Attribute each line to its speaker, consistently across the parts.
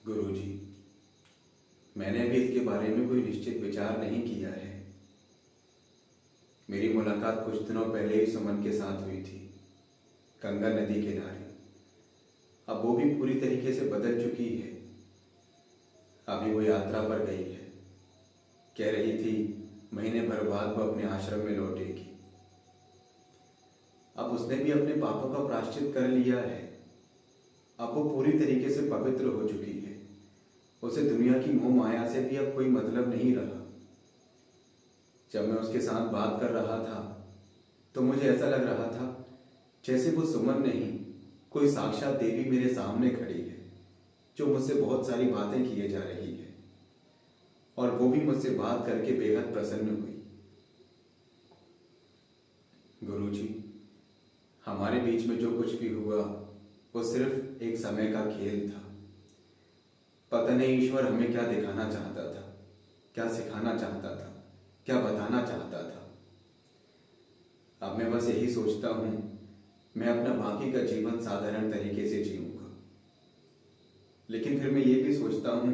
Speaker 1: गुरुजी, मैंने अभी इसके बारे में कोई निश्चित विचार नहीं किया है। मेरी मुलाकात कुछ दिनों पहले ही सुमन के साथ हुई थी, गंगा नदी किनारे। अब वो भी पूरी तरीके से बदल चुकी है। अभी वो यात्रा पर गई है। कह रही थी महीने भर बाद वो अपने आश्रम में लौटेगी। अब उसने भी अपने पापों का प्रायश्चित कर लिया है। अब वो पूरी तरीके से पवित्र हो चुकी है। उसे दुनिया की मोह माया से भी अब कोई मतलब नहीं रहा। जब मैं उसके साथ बात कर रहा था तो मुझे ऐसा लग रहा था जैसे वो सुमन नहीं, कोई साक्षात देवी मेरे सामने खड़ी है, जो मुझसे बहुत सारी बातें किए जा रही है। और वो भी मुझसे बात करके बेहद प्रसन्न हुई। गुरुजी, हमारे बीच में जो कुछ भी हुआ वो सिर्फ एक समय का खेल था। पता नहीं ईश्वर हमें क्या दिखाना चाहता था, क्या सिखाना चाहता था, क्या बताना चाहता था। अब मैं बस यही सोचता हूं, मैं अपना बाकी का जीवन साधारण तरीके से जीऊंगा। लेकिन फिर मैं ये भी सोचता हूं,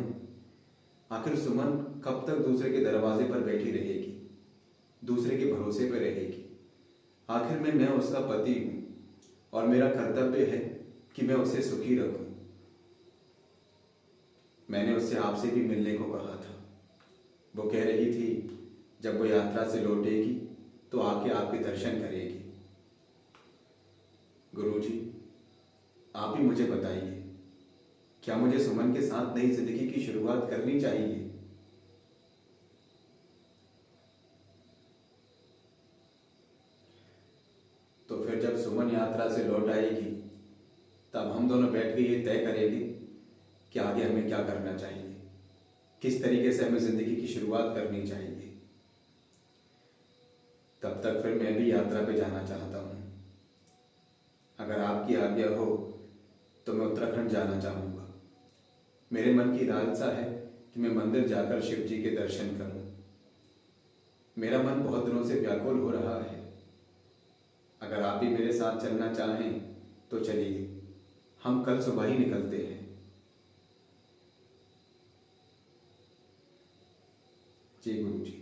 Speaker 1: आखिर सुमन कब तक दूसरे के दरवाजे पर बैठी रहेगी, दूसरे के भरोसे पर रहेगी। आखिर में मैं उसका पति हूं और मेरा कर्तव्य है कि मैं उसे सुखी रखूं। मैंने उससे आपसे भी मिलने को कहा था। वो कह रही थी जब वो यात्रा से लौटेगी तो आके आपके दर्शन करेगी। गुरुजी, आप ही मुझे बताइए, क्या मुझे सुमन के साथ नई जिंदगी की शुरुआत करनी चाहिए? तो फिर जब सुमन यात्रा से लौट आएगी तब हम दोनों बैठ के ये तय करेंगे कि आगे हमें क्या करना चाहिए, किस तरीके से हमें जिंदगी की शुरुआत करनी चाहिए। तब तक फिर मैं भी यात्रा पे जाना चाहता हूँ। अगर आपकी आज्ञा हो तो मैं उत्तराखंड जाना चाहूँगा। मेरे मन की लालसा है कि मैं मंदिर जाकर शिव जी के दर्शन करूँ। मेरा मन बहुत दिनों से व्याकुल हो रहा है। अगर आप भी मेरे साथ चलना चाहें तो चलिए, हम कल सुबह ही निकलते हैं। जी गुरु जी।